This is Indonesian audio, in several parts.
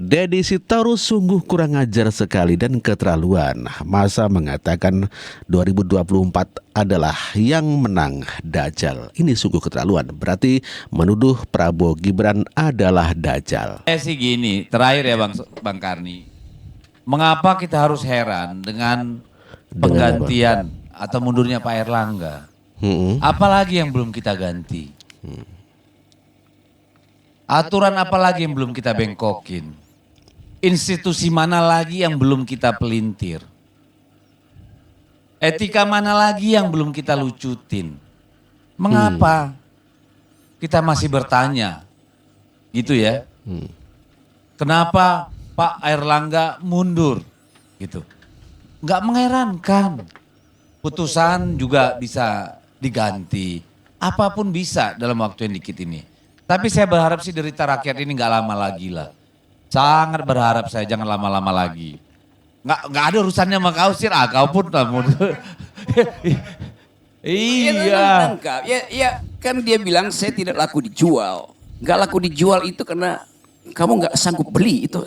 Deddy Sitorus sungguh kurang ajar sekali dan keterlaluan. Masa mengatakan 2024 adalah yang menang Dajjal. Ini sungguh keterlaluan. Berarti menuduh Prabowo Gibran adalah Dajjal. Sih gini, terakhir ya Bang Karni. Mengapa kita harus heran dengan penggantian atau mundurnya Pak Erlangga? Apalagi yang belum kita ganti? Aturan apalagi yang belum kita bengkokin? Institusi mana lagi yang belum kita pelintir? Etika mana lagi yang belum kita lucutin? Mengapa kita masih bertanya? Gitu ya. Kenapa Pak Erlangga mundur? Gitu. Nggak mengherankan. Putusan juga bisa diganti. Apapun bisa dalam waktu yang dikit ini. Tapi saya berharap sih derita rakyat ini nggak lama lagi lah. Sangat berharap saya jangan lama-lama lagi. Nggak ada urusannya sama kau sih, kau pun mundur. Iya. Ya kan dia bilang saya tidak laku dijual. Nggak laku dijual itu karena kamu nggak sanggup beli itu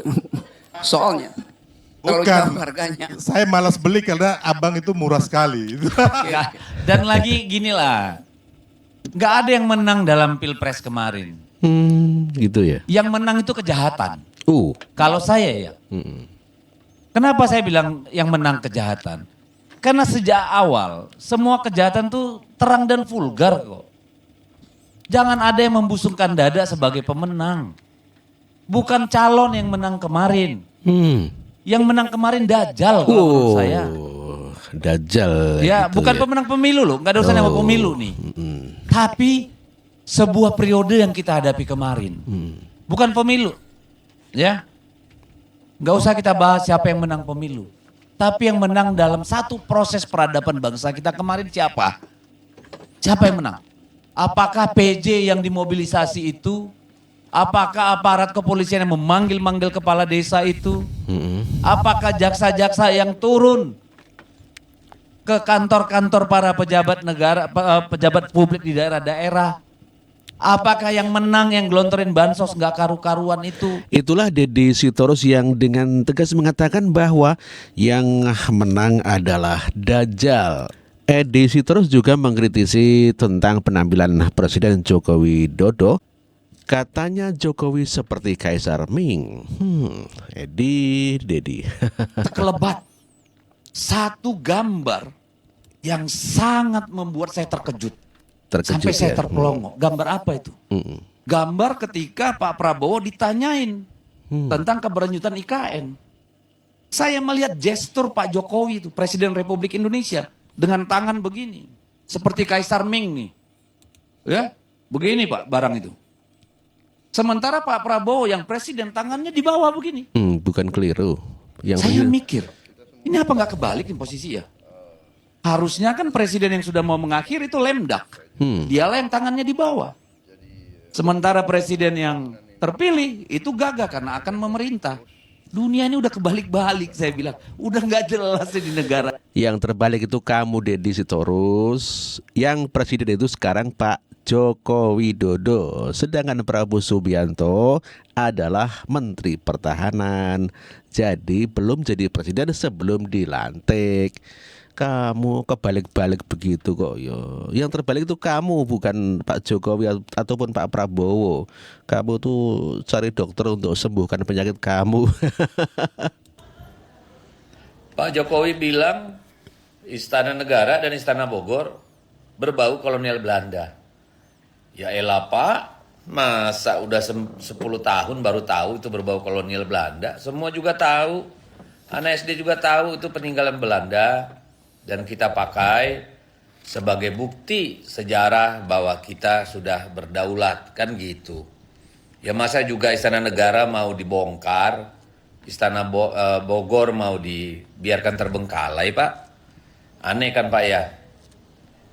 soalnya. Bukan, harganya. Saya malas beli karena abang itu murah sekali. Dan lagi gini lah, nggak ada yang menang dalam pilpres kemarin. Gitu ya. Yang menang itu kejahatan. Kalau saya ya. Kenapa saya bilang yang menang kejahatan? Karena sejak awal semua kejahatan tuh terang dan vulgar kok. Jangan ada yang membusungkan dada sebagai pemenang. Bukan calon yang menang kemarin. Yang menang kemarin Dajjal kalau menurut saya. Dajjal. Ya gitu bukan ya. pemenang pemilu loh, nggak ada urusan sama pemilu nih. Tapi sebuah periode yang kita hadapi kemarin. Bukan pemilu. Ya. Nggak usah kita bahas siapa yang menang pemilu. Tapi yang menang dalam satu proses peradaban bangsa kita kemarin siapa? Siapa yang menang? Apakah PJ yang dimobilisasi itu? Apakah aparat kepolisian yang memanggil-manggil kepala desa itu? Apakah jaksa-jaksa yang turun ke kantor-kantor para pejabat negara, pejabat publik di daerah-daerah? Apakah yang menang yang gelontorin bansos nggak karu-karuan itu? Itulah Deddy Sitorus yang dengan tegas mengatakan bahwa yang menang adalah Dajjal. Deddy Sitorus juga mengkritisi tentang penampilan Presiden Joko Widodo. Katanya Jokowi seperti Kaisar Ming. Deddy. Terkelebat. Satu gambar yang sangat membuat saya terkejut. Sampai saya terpelongo. Gambar apa itu? Gambar ketika Pak Prabowo ditanyain tentang keberlanjutan IKN. Saya melihat gestur Pak Jokowi itu, Presiden Republik Indonesia, dengan tangan begini. Seperti Kaisar Ming nih. Ya, begini Pak barang itu. Sementara Pak Prabowo yang presiden tangannya di bawah begini. Bukan keliru. Saya mikir, ini apa nggak kebalik nih posisi ya? Harusnya kan presiden yang sudah mau mengakhiri itu lemdak. Dialah yang tangannya di bawah. Sementara presiden yang terpilih itu gagah karena akan memerintah. Dunia ini udah kebalik-balik saya bilang. Udah nggak jelas di negara. Yang terbalik itu kamu Deddy Sitorus. Yang presiden itu sekarang Pak Joko Widodo. Sedangkan Prabowo Subianto adalah Menteri Pertahanan. Jadi belum jadi presiden sebelum dilantik. Kamu kebalik-balik begitu kok yo. Yang terbalik itu kamu, bukan Pak Jokowi ataupun Pak Prabowo. Kamu tuh cari dokter untuk sembuhkan penyakit kamu. Pak Jokowi bilang Istana Negara dan Istana Bogor berbau kolonial Belanda. Ya elah Pak, masa udah 10 tahun baru tahu itu berbau kolonial Belanda? Semua juga tahu, anak SD juga tahu itu peninggalan Belanda. Dan kita pakai sebagai bukti sejarah bahwa kita sudah berdaulat, kan gitu. Ya masa juga Istana Negara mau dibongkar, Istana Bogor mau dibiarkan terbengkalai Pak? Aneh kan Pak ya?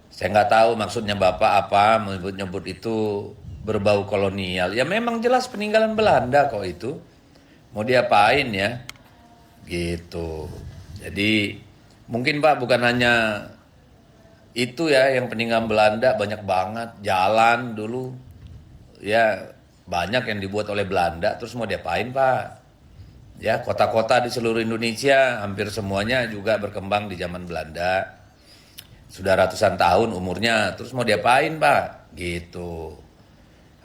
Saya nggak tahu maksudnya Bapak apa menyebut-nyebut itu berbau kolonial. Ya memang jelas peninggalan Belanda kok itu. Mau diapain ya? Gitu. Jadi mungkin Pak bukan hanya itu ya yang peninggalan Belanda, banyak banget. Jalan dulu ya banyak yang dibuat oleh Belanda, terus mau diapain Pak? Ya, kota-kota di seluruh Indonesia hampir semuanya juga berkembang di zaman Belanda. Sudah ratusan tahun umurnya, terus mau diapain, Pak? Gitu.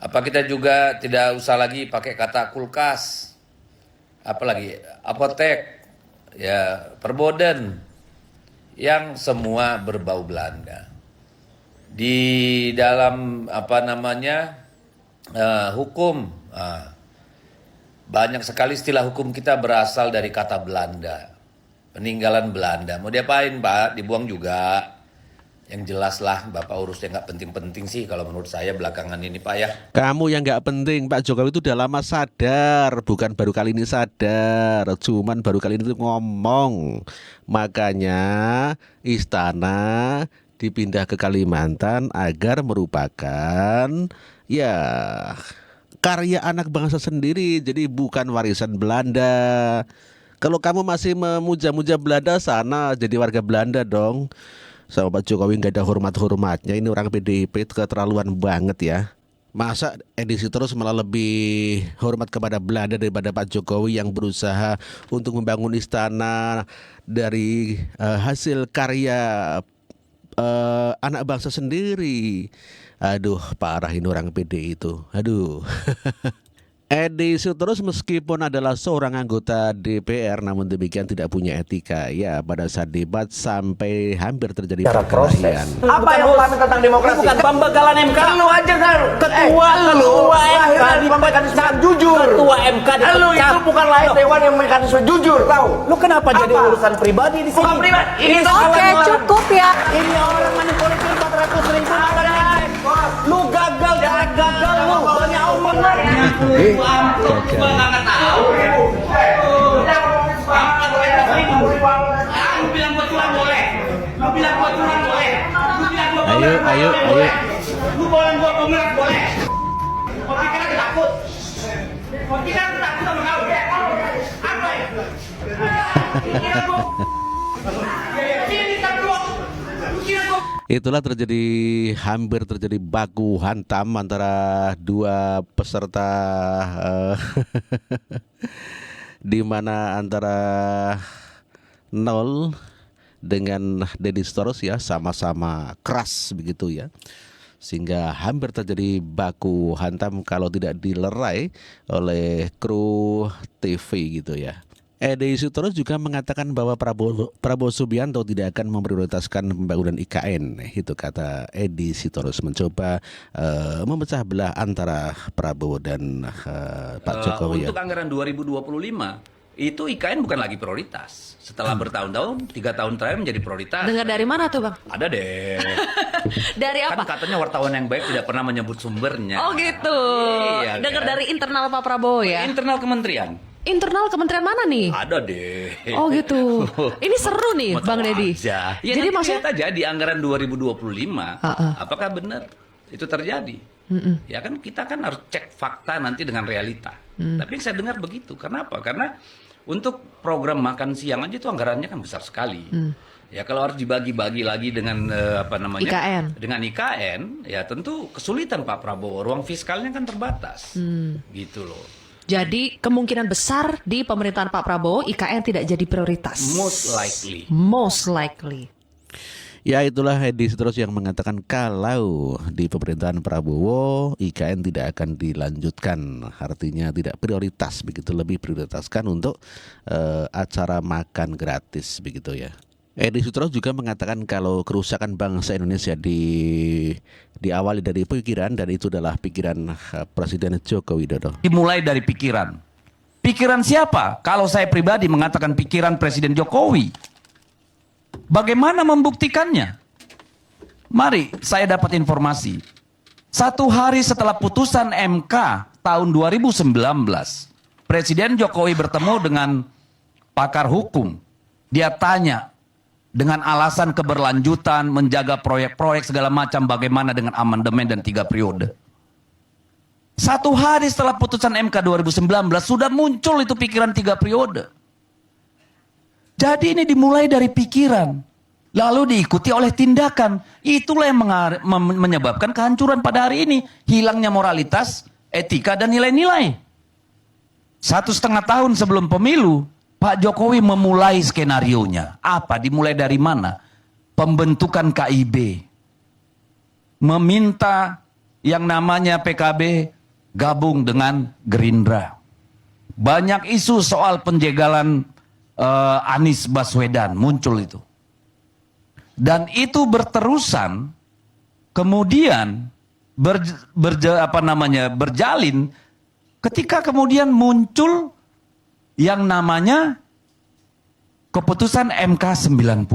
Apa kita juga tidak usah lagi pakai kata kulkas? Apalagi apotek, ya, perboden, yang semua berbau Belanda. Di dalam hukum, banyak sekali istilah hukum kita berasal dari kata Belanda. Peninggalan Belanda. Mau diapain, Pak? Dibuang juga. Yang jelas lah, Bapak urusnya nggak penting-penting sih kalau menurut saya belakangan ini, Pak, ya. Kamu yang nggak penting, Pak Jokowi itu udah lama sadar, bukan baru kali ini sadar, cuman baru kali ini tuh ngomong. Makanya istana dipindah ke Kalimantan agar merupakan ya karya anak bangsa sendiri, jadi bukan warisan Belanda. Kalau kamu masih memuja-muja Belanda, sana jadi warga Belanda dong. Sama Pak Jokowi nggak ada hormat-hormatnya. Ini orang PDIP keterlaluan banget ya. Masa edisi terus malah lebih hormat kepada Belanda daripada Pak Jokowi yang berusaha untuk membangun istana dari hasil karya anak bangsa sendiri. Aduh, parah ini orang PD itu. Aduh. Edi Sitorus meskipun adalah seorang anggota DPR namun demikian tidak punya etika ya pada saat debat sampai hampir terjadi perkelahian. Apa yang paham tentang demokrasi? Bukan pembegalan MK. Lu aja kan ketua MK mekanisme jujur. Ketua MK lu itu bukan lain dewan yang mekanisme jujur, tahu? Lu kenapa jadi urusan pribadi di sini? Bukan pribadi. Ini oke, cukup ya. Ini orang manipulatif 400.000 lu gagal lu banyak benar. Ayo. Lu boleh gua pemerintah boleh. Kopi kan takut. Kopi kan takut sama kau. Apa ya? Itulah hampir terjadi baku hantam antara dua peserta di mana antara Nol dengan Deddy Sitorus ya sama-sama keras begitu ya. Sehingga hampir terjadi baku hantam kalau tidak dilerai oleh kru TV gitu ya. Edi Sitorus juga mengatakan bahwa Prabowo Subianto tidak akan memprioritaskan pembangunan IKN. Itu kata Edi Sitorus, mencoba memecah belah antara Prabowo dan Pak Jokowi. Untuk anggaran 2025 itu IKN bukan lagi prioritas. Setelah bertahun-tahun, 3 tahun terakhir menjadi prioritas. Dengar dari mana tuh, Bang? Ada deh. Dari apa? Kan katanya wartawan yang baik tidak pernah menyebut sumbernya. Oh gitu. Iya, Dengar kan? dari internal Pak Prabowo ya? Internal kementerian. Internal kementerian mana nih? Ada deh. Oh gitu. Ini seru nih, Bang Deddy. Ya, Jadi nanti maksudnya lihat aja di anggaran 2025, apakah benar itu terjadi? Ya kan kita kan harus cek fakta nanti dengan realita. Tapi saya dengar begitu. Kenapa? Karena untuk program makan siang aja itu anggarannya kan besar sekali. Ya kalau harus dibagi-bagi lagi dengan IKN. Dengan IKN, ya tentu kesulitan Pak Prabowo. Ruang fiskalnya kan terbatas. Gitu loh. jadi kemungkinan besar di pemerintahan Pak Prabowo IKN tidak jadi prioritas. Most likely. Most likely. Ya itulah Edi Sitorus yang mengatakan kalau di pemerintahan Prabowo IKN tidak akan dilanjutkan, artinya tidak prioritas begitu, lebih prioritaskan untuk acara makan gratis begitu ya. Edi Sitorus juga mengatakan kalau kerusakan bangsa Indonesia diawali dari pikiran dan itu adalah pikiran Presiden Joko Widodo. Dimulai dari pikiran. Pikiran siapa? Kalau saya pribadi mengatakan pikiran Presiden Jokowi. Bagaimana membuktikannya? Mari saya dapat informasi. 1 hari setelah putusan MK tahun 2019, Presiden Jokowi bertemu dengan pakar hukum. Dia tanya dengan alasan keberlanjutan, menjaga proyek-proyek segala macam, bagaimana dengan amandemen dan 3 periode. 1 hari setelah putusan MK 2019 sudah muncul itu pikiran 3 periode. Jadi ini dimulai dari pikiran, lalu diikuti oleh tindakan. Itulah yang menyebabkan kehancuran pada hari ini. Hilangnya moralitas, etika, dan nilai-nilai. 1,5 tahun sebelum pemilu, Pak Jokowi memulai skenarionya. Apa? Dimulai dari mana? Pembentukan KIB. Meminta yang namanya PKB gabung dengan Gerindra. Banyak isu soal penjagalan Anies Baswedan muncul itu. Dan itu berterusan, kemudian berjalin ketika kemudian muncul yang namanya keputusan MK 90.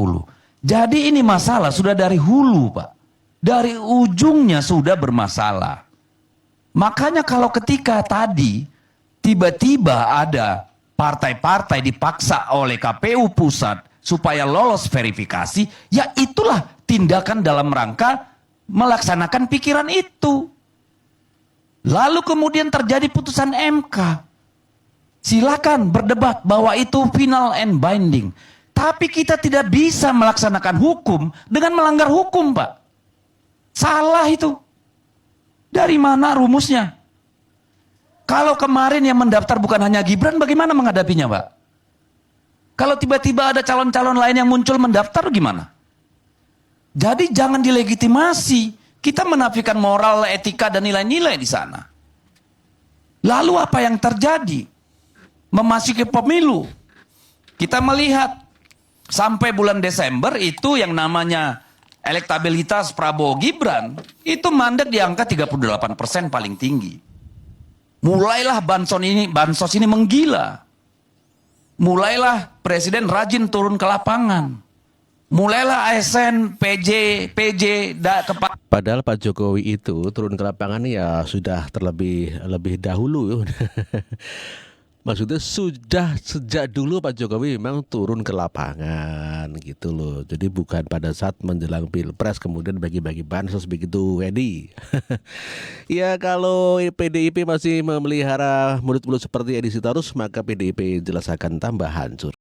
Jadi ini masalah sudah dari hulu, Pak. Dari ujungnya sudah bermasalah. Makanya kalau ketika tadi tiba-tiba ada partai-partai dipaksa oleh KPU pusat supaya lolos verifikasi, ya itulah tindakan dalam rangka melaksanakan pikiran itu. Lalu kemudian terjadi putusan MK. Silakan berdebat bahwa itu final and binding. Tapi kita tidak bisa melaksanakan hukum dengan melanggar hukum, Pak. Salah itu. Dari mana rumusnya? Kalau kemarin yang mendaftar bukan hanya Gibran, bagaimana menghadapinya, Pak? Kalau tiba-tiba ada calon-calon lain yang muncul mendaftar, gimana? Jadi jangan dilegitimasi. Kita menafikan moral, etika, dan nilai-nilai di sana. Lalu apa yang terjadi? Memasuki pemilu. Kita melihat sampai bulan Desember itu yang namanya elektabilitas Prabowo Gibran itu mandek di angka 38% paling tinggi. Mulailah bansos ini menggila. Mulailah presiden rajin turun ke lapangan. Mulailah ASN, PJ, Padahal Pak Jokowi itu turun ke lapangan ya sudah lebih dahulu. Maksudnya sudah sejak dulu Pak Jokowi memang turun ke lapangan gitu loh. Jadi bukan pada saat menjelang Pilpres kemudian bagi-bagi bansos begitu ready. Ya kalau PDIP masih memelihara mulut-mulut seperti Edi Sitorus, maka PDIP jelas akan tambah hancur.